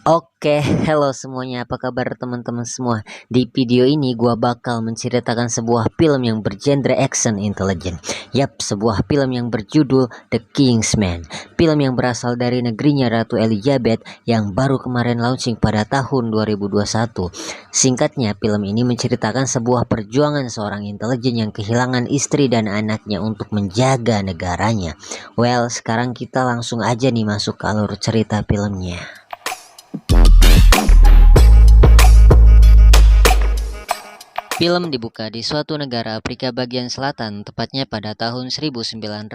Oke, hello semuanya, apa kabar teman-teman semua? Di video ini gua bakal menceritakan sebuah film yang bergenre action intelligent. Yap, sebuah film yang berjudul The Kingsman. Film yang berasal dari negerinya Ratu Elizabeth yang baru kemarin launching pada tahun 2021. Singkatnya, film ini menceritakan sebuah perjuangan seorang intelijen yang kehilangan istri dan anaknya untuk menjaga negaranya. Well, sekarang kita langsung aja nih masuk ke alur cerita filmnya. Film dibuka di suatu negara Afrika bagian selatan, tepatnya pada tahun 1902.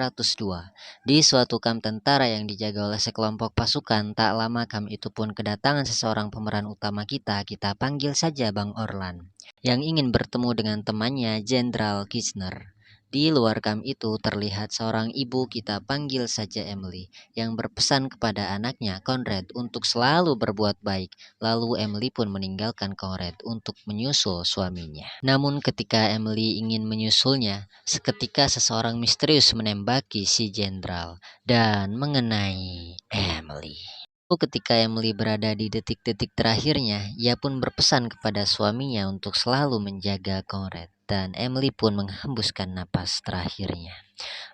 Di suatu kamp tentara yang dijaga oleh sekelompok pasukan, tak lama kamp itu pun kedatangan seseorang pemeran utama kita panggil saja Bang Orlan, yang ingin bertemu dengan temannya Jenderal Kitchener. Di luar kamp itu terlihat seorang ibu, kita panggil saja Emily, yang berpesan kepada anaknya Conrad untuk selalu berbuat baik. Lalu Emily pun meninggalkan Conrad untuk menyusul suaminya. Namun ketika Emily ingin menyusulnya, seketika seseorang misterius menembaki si jenderal dan mengenai Emily. Ketika Emily berada di detik-detik terakhirnya, ia pun berpesan kepada suaminya untuk selalu menjaga Conrad. Dan Emily pun menghembuskan napas terakhirnya.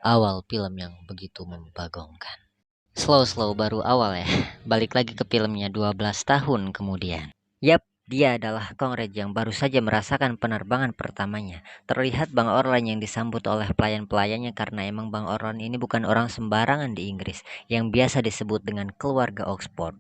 Awal film yang begitu membagongkan. Slow baru awal ya. Balik lagi ke filmnya 12 tahun kemudian. Yap, dia adalah Conrad yang baru saja merasakan penerbangan pertamanya. Terlihat Bang Orlan yang disambut oleh pelayan-pelayannya karena emang Bang Orlan ini bukan orang sembarangan di Inggris yang biasa disebut dengan keluarga Oxford.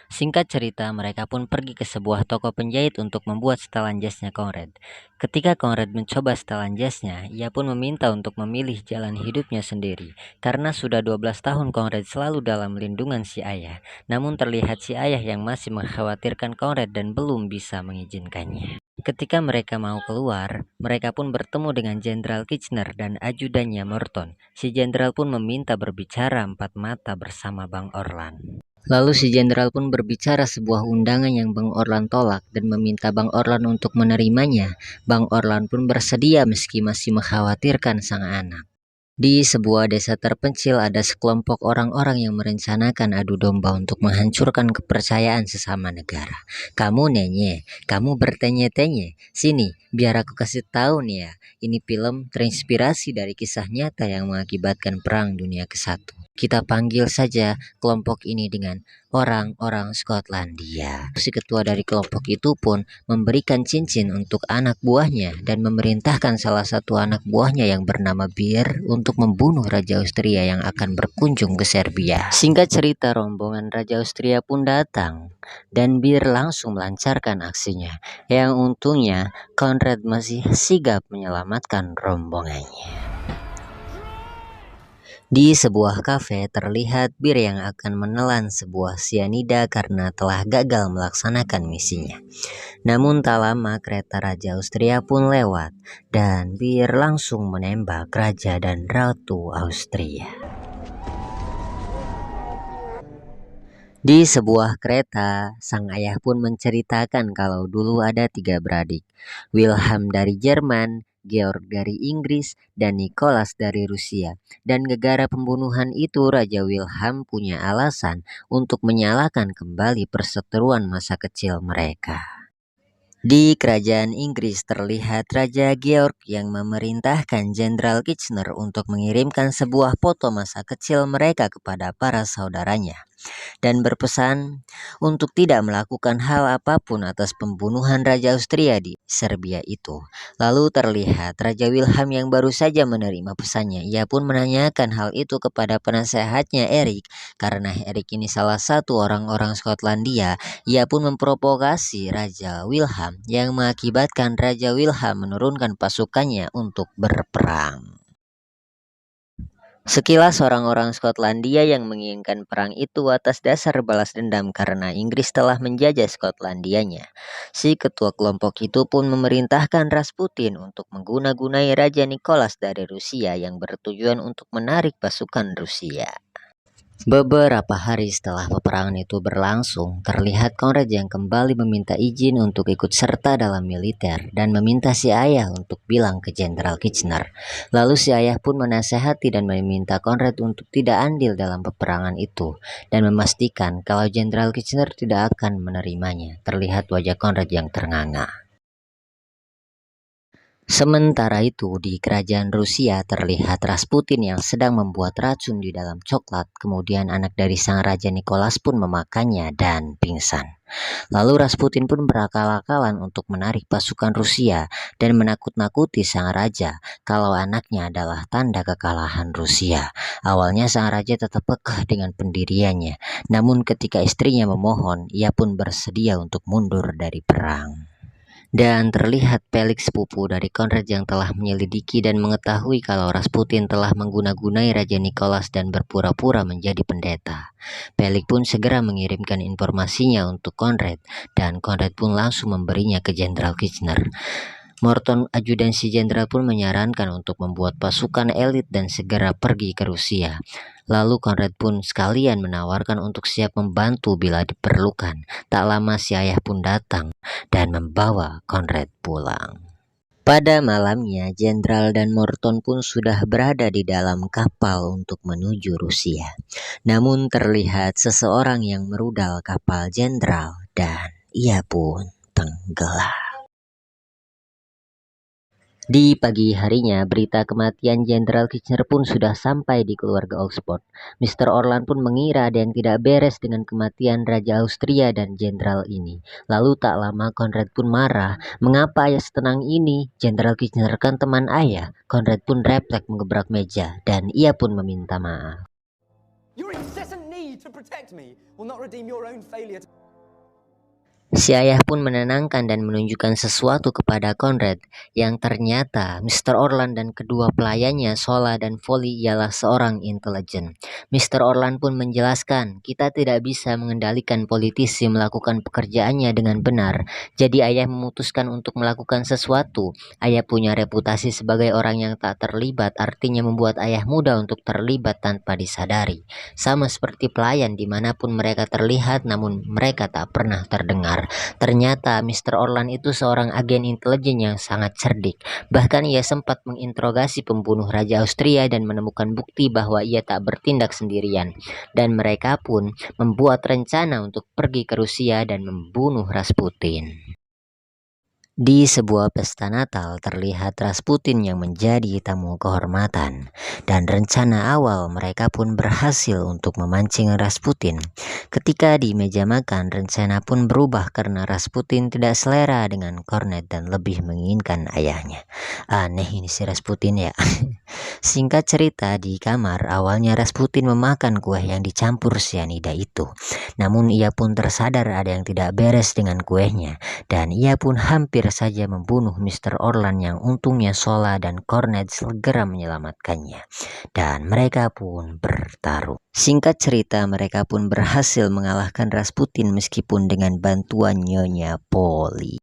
Singkat cerita, mereka pun pergi ke sebuah toko penjahit untuk membuat setelan jasnya Conrad. Ketika Conrad mencoba setelan jasnya, ia pun meminta untuk memilih jalan hidupnya sendiri. Karena sudah 12 tahun Conrad selalu dalam lindungan si ayah. Namun terlihat si ayah yang masih mengkhawatirkan Conrad dan belum bisa mengizinkannya. Ketika mereka mau keluar, mereka pun bertemu dengan Jenderal Kitchener dan ajudannya Morton. Si jenderal pun meminta berbicara empat mata bersama Bang Orlan. Lalu si jenderal pun berbicara sebuah undangan yang Bang Orlan tolak dan meminta Bang Orlan untuk menerimanya. Bang Orlan pun bersedia meski masih mengkhawatirkan sang anak. Di sebuah desa terpencil ada sekelompok orang-orang yang merencanakan adu domba untuk menghancurkan kepercayaan sesama negara. Kamu nenye, kamu bertanya-tanya. Sini, biar aku kasih tahu nih ya. Ini film terinspirasi dari kisah nyata yang mengakibatkan Perang Dunia ke-1. Kita panggil saja kelompok ini dengan orang-orang Skotlandia. Si ketua dari kelompok itu pun memberikan cincin untuk anak buahnya dan memerintahkan salah satu anak buahnya yang bernama Bir untuk membunuh Raja Austria yang akan berkunjung ke Serbia. Singkat cerita, rombongan Raja Austria pun datang dan Bir langsung melancarkan aksinya. Yang untungnya Conrad masih sigap menyelamatkan rombongannya. Di sebuah kafe terlihat Bir yang akan menelan sebuah sianida karena telah gagal melaksanakan misinya. Namun tak lama kereta Raja Austria pun lewat dan Bir langsung menembak Raja dan Ratu Austria. Di sebuah kereta, sang ayah pun menceritakan kalau dulu ada 3 beradik, Wilhelm dari Jerman, Georg dari Inggris, dan Nicholas dari Rusia. Dan gara-gara pembunuhan itu Raja Wilhelm punya alasan untuk menyalakan kembali perseteruan masa kecil mereka. Di kerajaan Inggris terlihat Raja Georg yang memerintahkan Jenderal Kitchener untuk mengirimkan sebuah foto masa kecil mereka kepada para saudaranya dan berpesan untuk tidak melakukan hal apapun atas pembunuhan Raja Austria di Serbia itu. Lalu terlihat Raja Wilhelm yang baru saja menerima pesannya. Ia pun menanyakan hal itu kepada penasehatnya Erik. Karena Erik ini salah satu orang-orang Skotlandia, ia pun memprovokasi Raja Wilhelm yang mengakibatkan Raja Wilhelm menurunkan pasukannya untuk berperang. Sekilas orang-orang Skotlandia yang menginginkan perang itu atas dasar balas dendam karena Inggris telah menjajah Skotlandianya. Si ketua kelompok itu pun memerintahkan Rasputin untuk mengguna-gunai Raja Nicholas dari Rusia yang bertujuan untuk menarik pasukan Rusia. Beberapa hari setelah peperangan itu berlangsung, terlihat Conrad yang kembali meminta izin untuk ikut serta dalam militer dan meminta si ayah untuk bilang ke Jenderal Kitchener. Lalu si ayah pun menasehati dan meminta Conrad untuk tidak andil dalam peperangan itu dan memastikan kalau Jenderal Kitchener tidak akan menerimanya. Terlihat wajah Conrad yang ternganga. Sementara itu, di kerajaan Rusia terlihat Rasputin yang sedang membuat racun di dalam coklat. Kemudian anak dari sang raja Nicholas pun memakannya dan pingsan. Lalu Rasputin pun berakal-akalan untuk menarik pasukan Rusia dan menakut-nakuti sang raja kalau anaknya adalah tanda kekalahan Rusia. Awalnya sang raja tetap kekeh dengan pendiriannya, namun ketika istrinya memohon, ia pun bersedia untuk mundur dari perang. Dan terlihat Pelik sepupu dari Conrad yang telah menyelidiki dan mengetahui kalau Rasputin telah mengguna-gunai Raja Nicholas dan berpura-pura menjadi pendeta. Pelik pun segera mengirimkan informasinya untuk Conrad, dan Conrad pun langsung memberinya ke Jenderal Kitchener. Morton, ajudansi jenderal pun menyarankan untuk membuat pasukan elit dan segera pergi ke Rusia. Lalu Conrad pun sekalian menawarkan untuk siap membantu bila diperlukan. Tak lama si ayah pun datang dan membawa Conrad pulang. Pada malamnya, Jenderal dan Morton pun sudah berada di dalam kapal untuk menuju Rusia. Namun terlihat seseorang yang merudal kapal Jenderal dan ia pun tenggelam. Di pagi harinya, berita kematian Jenderal Kitchener pun sudah sampai di keluarga Oxford. Mr. Orlan pun mengira ada yang tidak beres dengan kematian Raja Austria dan Jenderal ini. Lalu tak lama Conrad pun marah. Mengapa ayah setenang ini? Jenderal Kitchener kan teman ayah. Conrad pun refleks mengebrak meja dan ia pun meminta maaf. Your incessant need to protect me will not redeem your own failure. Si ayah pun menenangkan dan menunjukkan sesuatu kepada Conrad yang ternyata Mr. Orlan dan kedua pelayannya Sola dan Folly ialah seorang intelijen. Mr. Orlan pun menjelaskan, kita tidak bisa mengendalikan politisi melakukan pekerjaannya dengan benar. Jadi ayah memutuskan untuk melakukan sesuatu. Ayah punya reputasi sebagai orang yang tak terlibat, artinya membuat ayah mudah untuk terlibat tanpa disadari. Sama seperti pelayan dimanapun mereka terlihat namun mereka tak pernah terdengar. Ternyata Mr. Orlan itu seorang agen intelijen yang sangat cerdik. Bahkan ia sempat menginterogasi pembunuh Raja Austria dan menemukan bukti bahwa ia tak bertindak sendirian. Dan mereka pun membuat rencana untuk pergi ke Rusia dan membunuh Rasputin. Di sebuah pesta Natal terlihat Rasputin yang menjadi tamu kehormatan, dan rencana awal mereka pun berhasil untuk memancing Rasputin. Ketika di meja makan, rencana pun berubah karena Rasputin tidak selera dengan Cornet dan lebih menginginkan ayahnya. Aneh ini si Rasputin ya. Singkat cerita, di kamar awalnya Rasputin memakan kue yang dicampur cyanida itu. Namun ia pun tersadar ada yang tidak beres dengan kuenya, dan ia pun hampir saja membunuh Mr. Orlan yang untungnya Sola dan Cornet segera menyelamatkannya. Dan mereka pun bertarung. Singkat cerita, mereka pun berhasil mengalahkan Rasputin meskipun dengan bantuan Nyonya Polly.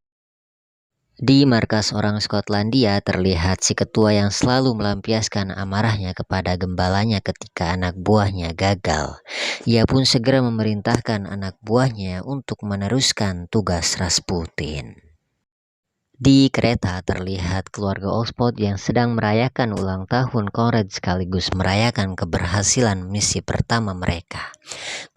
Di markas orang Skotlandia terlihat si ketua yang selalu melampiaskan amarahnya kepada gembalanya ketika anak buahnya gagal. Ia pun segera memerintahkan anak buahnya untuk meneruskan tugas Rasputin. Di kereta terlihat keluarga Oxford yang sedang merayakan ulang tahun Conrad sekaligus merayakan keberhasilan misi pertama mereka.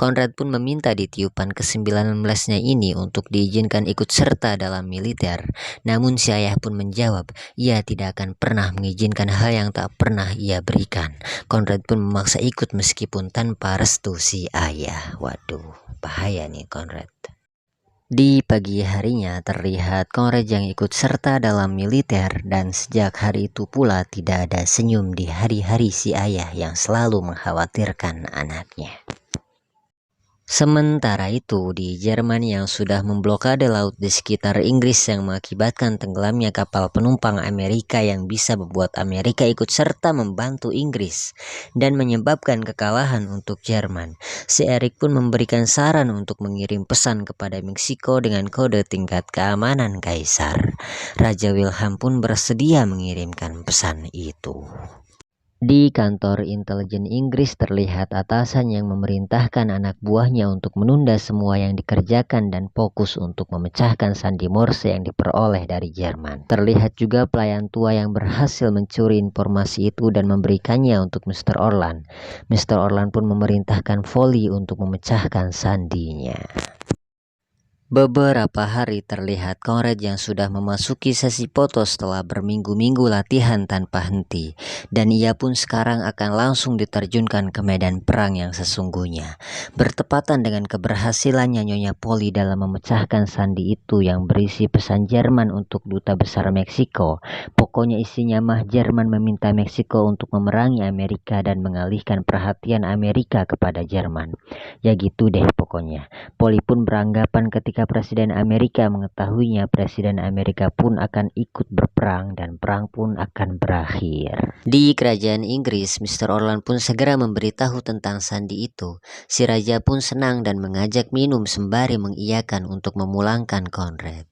Conrad pun meminta di tiupan ke-19-nya ini untuk diizinkan ikut serta dalam militer. Namun si ayah pun menjawab, ia tidak akan pernah mengizinkan hal yang tak pernah ia berikan. Conrad pun memaksa ikut meskipun tanpa restu si ayah. Waduh, bahaya nih Conrad. Di pagi harinya terlihat Conrad yang ikut serta dalam militer, dan sejak hari itu pula tidak ada senyum di hari-hari si ayah yang selalu mengkhawatirkan anaknya. Sementara itu, di Jerman yang sudah memblokade laut di sekitar Inggris yang mengakibatkan tenggelamnya kapal penumpang Amerika yang bisa membuat Amerika ikut serta membantu Inggris dan menyebabkan kekalahan untuk Jerman. Si Erik pun memberikan saran untuk mengirim pesan kepada Meksiko dengan kode tingkat keamanan Kaisar. Raja Wilhelm pun bersedia mengirimkan pesan itu. Di kantor intelijen Inggris terlihat atasan yang memerintahkan anak buahnya untuk menunda semua yang dikerjakan dan fokus untuk memecahkan sandi Morse yang diperoleh dari Jerman. Terlihat juga pelayan tua yang berhasil mencuri informasi itu dan memberikannya untuk Mr. Orlan. Mr. Orlan pun memerintahkan Foley untuk memecahkan sandinya. Beberapa hari terlihat Conrad yang sudah memasuki sesi foto setelah berminggu-minggu latihan tanpa henti, dan ia pun sekarang akan langsung diterjunkan ke medan perang yang sesungguhnya. Bertepatan dengan keberhasilannya Nyonya Polly dalam memecahkan sandi itu yang berisi pesan Jerman untuk Duta Besar Meksiko. Pokoknya isinya mah Jerman meminta Meksiko untuk memerangi Amerika dan mengalihkan perhatian Amerika kepada Jerman. Ya gitu deh pokoknya. Polly pun beranggapan ketika Presiden Amerika mengetahuinya, Presiden Amerika pun akan ikut berperang dan perang pun akan berakhir. Di kerajaan Inggris, Mr. Orlan pun segera memberitahu tentang sandi itu. Si raja pun senang dan mengajak minum sembari mengiyakan untuk memulangkan Conrad.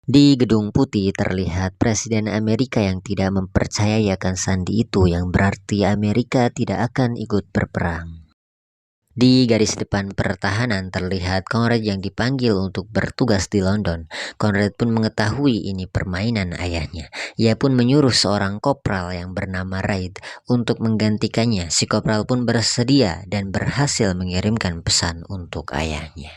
Di Gedung Putih terlihat Presiden Amerika yang tidak mempercayai akan sandi itu, yang berarti Amerika tidak akan ikut berperang. Di garis depan pertahanan terlihat Conrad yang dipanggil untuk bertugas di London. Conrad pun mengetahui ini permainan ayahnya. Ia pun menyuruh seorang kopral yang bernama Reid untuk menggantikannya. Si kopral pun bersedia dan berhasil mengirimkan pesan untuk ayahnya.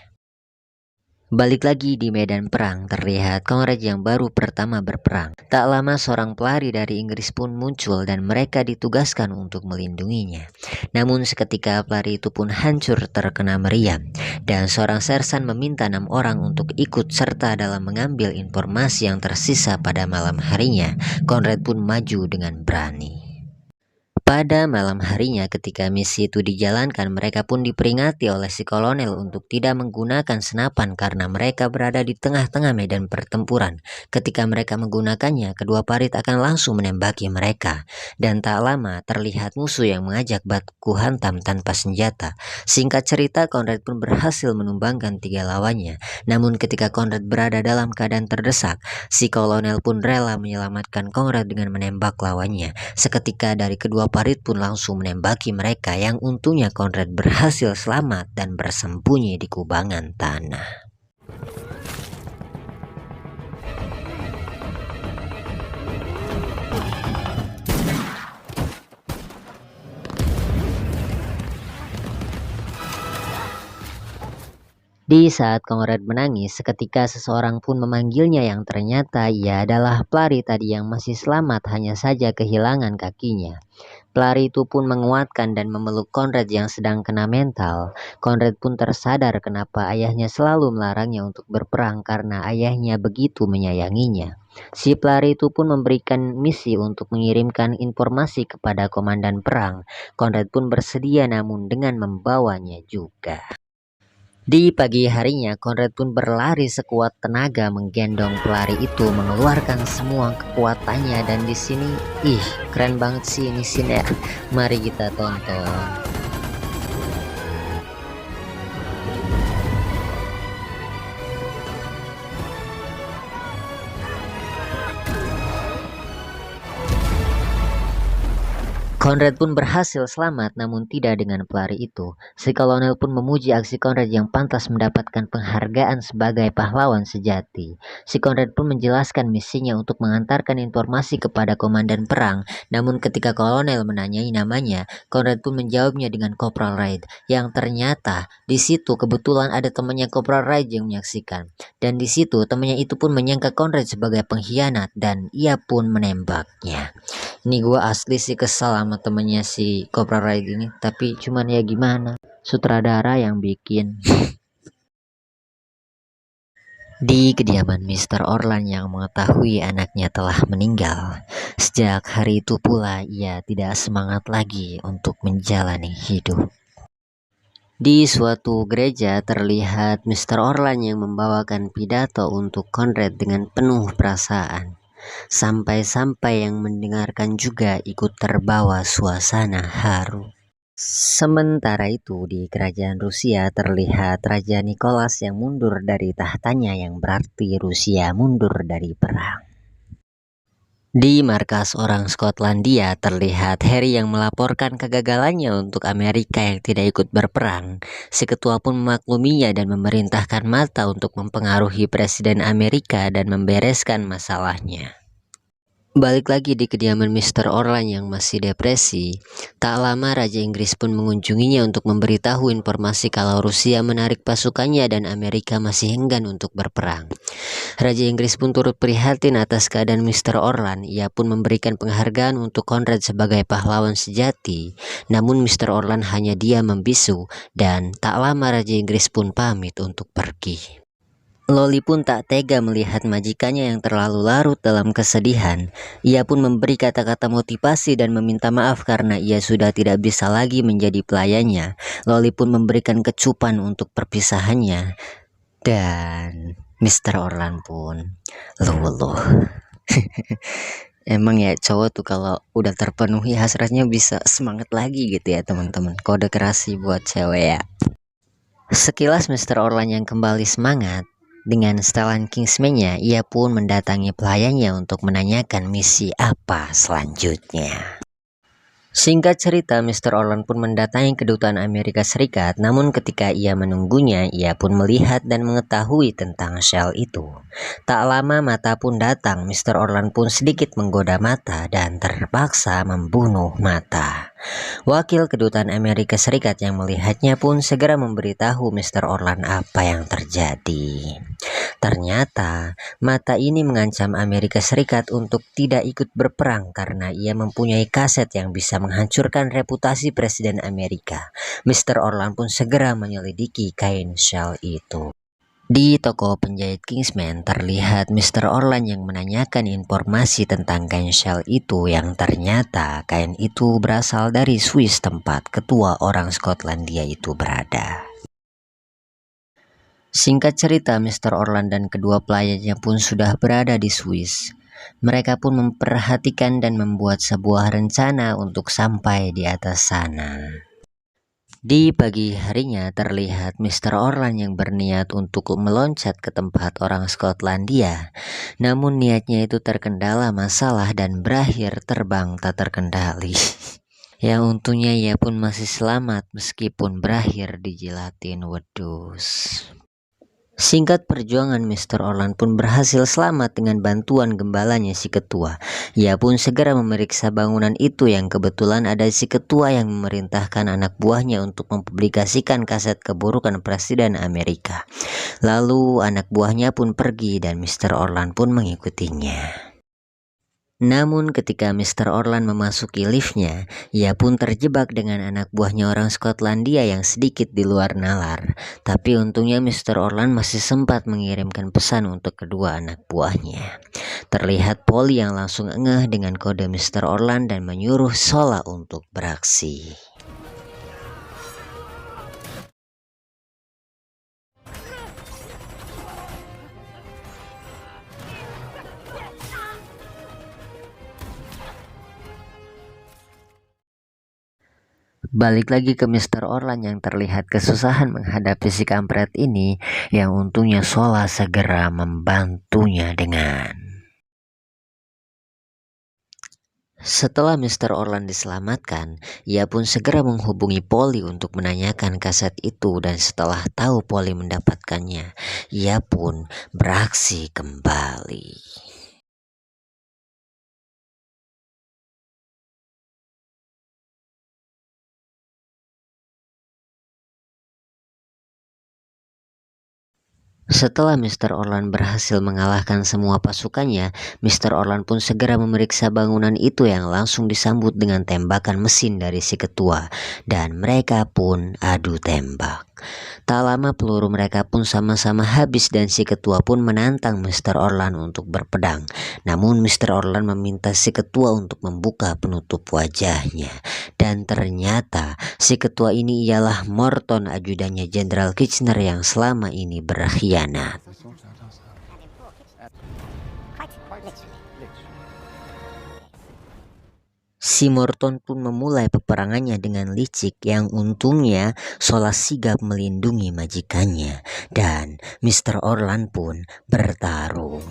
Balik lagi di medan perang, terlihat Conrad yang baru pertama berperang. Tak lama seorang pelari dari Inggris pun muncul dan mereka ditugaskan untuk melindunginya. Namun seketika pelari itu pun hancur terkena meriam, dan seorang sersan meminta 6 orang untuk ikut serta dalam mengambil informasi yang tersisa pada malam harinya. Conrad pun maju dengan berani. Pada malam harinya ketika misi itu dijalankan, mereka pun diperingati oleh si kolonel untuk tidak menggunakan senapan karena mereka berada di tengah-tengah medan pertempuran. Ketika mereka menggunakannya, kedua parit akan langsung menembaki mereka. Dan tak lama terlihat musuh yang mengajak baku hantam tanpa senjata. Singkat cerita, Conrad pun berhasil menumbangkan 3 lawannya. Namun ketika Conrad berada dalam keadaan terdesak, si kolonel pun rela menyelamatkan Conrad dengan menembak lawannya. Seketika dari kedua parit pun langsung menembaki mereka, yang untungnya Conrad berhasil selamat dan bersembunyi di kubangan tanah. Di saat Conrad menangis, seketika seseorang pun memanggilnya yang ternyata ia adalah pelari tadi yang masih selamat, hanya saja kehilangan kakinya. Pelari itu pun menguatkan dan memeluk Conrad yang sedang kena mental. Conrad pun tersadar kenapa ayahnya selalu melarangnya untuk berperang karena ayahnya begitu menyayanginya. Si pelari itu pun memberikan misi untuk mengirimkan informasi kepada komandan perang. Conrad pun bersedia namun dengan membawanya juga. Di pagi harinya, Conrad pun berlari sekuat tenaga menggendong pelari itu, mengeluarkan semua kekuatannya, dan di sini, keren banget sih ini scene ya. Mari kita tonton. Conrad pun berhasil selamat, namun tidak dengan pelari itu. Si kolonel pun memuji aksi Conrad yang pantas mendapatkan penghargaan sebagai pahlawan sejati. Si Conrad pun menjelaskan misinya untuk mengantarkan informasi kepada komandan perang. Namun ketika kolonel menanyai namanya, Conrad pun menjawabnya dengan Kopral Reid, yang ternyata di situ kebetulan ada temannya Kopral Reid yang menyaksikan. Dan di situ temannya itu pun menyangka Conrad sebagai pengkhianat dan ia pun menembaknya. Ini gue asli sih kesal sama temennya si Cobra Ride ini, tapi cuman ya gimana, sutradara yang bikin. Di kediaman Mr. Orlan yang mengetahui anaknya telah meninggal, sejak hari itu pula ia tidak semangat lagi untuk menjalani hidup. Di suatu gereja terlihat Mr. Orlan yang membawakan pidato untuk Conrad dengan penuh perasaan. Sampai-sampai yang mendengarkan juga ikut terbawa suasana haru. Sementara itu di kerajaan Rusia terlihat Raja Nicholas yang mundur dari tahtanya, yang berarti Rusia mundur dari perang. Di markas orang Skotlandia terlihat Harry yang melaporkan kegagalannya untuk Amerika yang tidak ikut berperang. Si ketua pun memakluminya dan memerintahkan Mata untuk mempengaruhi Presiden Amerika dan membereskan masalahnya. Balik lagi di kediaman Mr. Orlan yang masih depresi, tak lama Raja Inggris pun mengunjunginya untuk memberitahu informasi kalau Rusia menarik pasukannya dan Amerika masih enggan untuk berperang. Raja Inggris pun turut prihatin atas keadaan Mr. Orlan. Ia pun memberikan penghargaan untuk Conrad sebagai pahlawan sejati. Namun Mr. Orlan hanya diam membisu dan tak lama Raja Inggris pun pamit untuk pergi. Loli pun tak tega melihat majikannya yang terlalu larut dalam kesedihan. Ia pun memberi kata-kata motivasi dan meminta maaf karena ia sudah tidak bisa lagi menjadi pelayannya. Loli pun memberikan kecupan untuk perpisahannya. Dan Mr. Orlan pun luluh. Emang ya cowok tuh kalau udah terpenuhi hasratnya bisa semangat lagi gitu ya teman-teman. Kode kerasi buat cewek ya. Sekilas Mr. Orlan yang kembali semangat. Dengan setelan Kingsman-nya, ia pun mendatangi pelayannya untuk menanyakan misi apa selanjutnya. Singkat cerita, Mr. Orlan pun mendatangi kedutaan Amerika Serikat, namun ketika ia menunggunya, ia pun melihat dan mengetahui tentang shell itu. Tak lama Mata pun datang, Mr. Orlan pun sedikit menggoda Mata dan terpaksa membunuh Mata. Wakil kedutaan Amerika Serikat yang melihatnya pun segera memberitahu Mr. Orlan apa yang terjadi. Ternyata Mata ini mengancam Amerika Serikat untuk tidak ikut berperang karena ia mempunyai kaset yang bisa menghancurkan reputasi Presiden Amerika. Mr. Orlan pun segera menyelidiki kain shell itu. Di toko penjahit Kingsman terlihat Mr. Orlan yang menanyakan informasi tentang kain shell itu yang ternyata kain itu berasal dari Swiss tempat ketua orang Skotlandia itu berada. Singkat cerita, Mr. Orlan dan kedua pelayannya pun sudah berada di Swiss. Mereka pun memperhatikan dan membuat sebuah rencana untuk sampai di atas sana. Di pagi harinya terlihat Mr. Orlan yang berniat untuk meloncat ke tempat orang Skotlandia. Namun niatnya itu terkendala masalah dan berakhir terbang tak terkendali. Yang untungnya ia pun masih selamat meskipun berakhir dijilatin wedus. Singkat perjuangan, Mr. Orlan pun berhasil selamat dengan bantuan gembalanya si ketua. Ia pun segera memeriksa bangunan itu yang kebetulan ada si ketua yang memerintahkan anak buahnya untuk mempublikasikan kaset keburukan Presiden Amerika. Lalu anak buahnya pun pergi dan Mr. Orlan pun mengikutinya. Namun ketika Mr. Orlan memasuki liftnya, ia pun terjebak dengan anak buahnya orang Skotlandia yang sedikit di luar nalar. Tapi untungnya Mr. Orlan masih sempat mengirimkan pesan untuk kedua anak buahnya. Terlihat Polly yang langsung ngeh dengan kode Mr. Orlan dan menyuruh Sola untuk beraksi. Balik lagi ke Mr. Orlan yang terlihat kesusahan menghadapi si kampret ini, yang untungnya Sola segera membantunya dengan... Setelah Mr. Orlan diselamatkan, ia pun segera menghubungi Polly untuk menanyakan kaset itu dan setelah tahu Polly mendapatkannya, ia pun beraksi kembali. Setelah Mr. Orlan berhasil mengalahkan semua pasukannya, Mr. Orlan pun segera memeriksa bangunan itu yang langsung disambut dengan tembakan mesin dari si ketua, dan mereka pun adu tembak. Tak lama peluru mereka pun sama-sama habis dan si ketua pun menantang Mr. Orlan untuk berpedang. Namun Mr. Orlan meminta si ketua untuk membuka penutup wajahnya. Dan ternyata si ketua ini ialah Morton, ajudannya Jenderal Kitchener yang selama ini berkhianat. Si Morton pun memulai peperangannya dengan licik yang untungnya Sola sigap melindungi majikannya dan Mr. Orlan pun bertarung.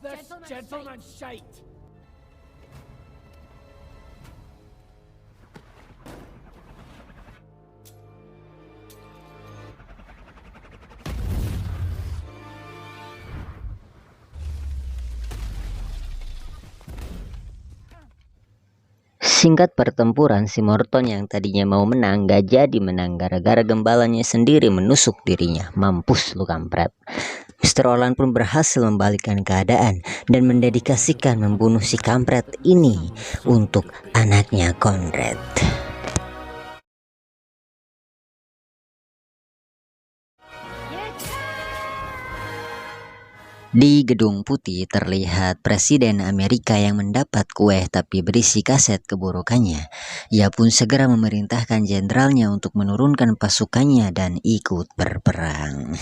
The gentleman shite. Singkat pertempuran, si Morton yang tadinya mau menang gak jadi menang gara-gara gembalanya sendiri menusuk dirinya. Mampus lu kampret. Mr. Orlan pun berhasil membalikkan keadaan dan mendedikasikan membunuh si kampret ini untuk anaknya Conrad. Di Gedung Putih terlihat Presiden Amerika yang mendapat kue tapi berisi kaset keburukannya. Ia pun segera memerintahkan jenderalnya untuk menurunkan pasukannya dan ikut berperang.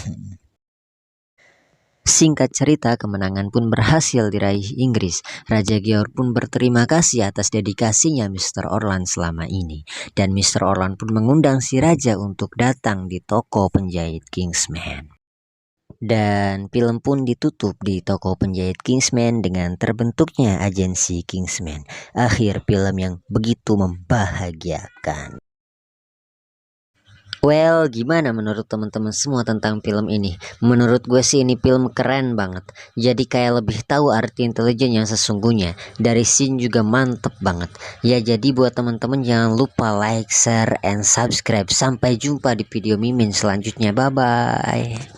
Singkat cerita, kemenangan pun berhasil diraih Inggris. Raja George pun berterima kasih atas dedikasinya Mr. Orlan selama ini. Dan Mr. Orlan pun mengundang si raja untuk datang di toko penjahit Kingsman. Dan film pun ditutup di toko penjahit Kingsman dengan terbentuknya agensi Kingsman. Akhir film yang begitu membahagiakan. Well, gimana menurut teman-teman semua tentang film ini? Menurut gue sih ini film keren banget. Jadi kayak lebih tahu arti intelijen yang sesungguhnya. Dari scene juga mantep banget. Ya jadi buat teman-teman jangan lupa like, share, and subscribe. Sampai jumpa di video Mimin selanjutnya. Bye-bye.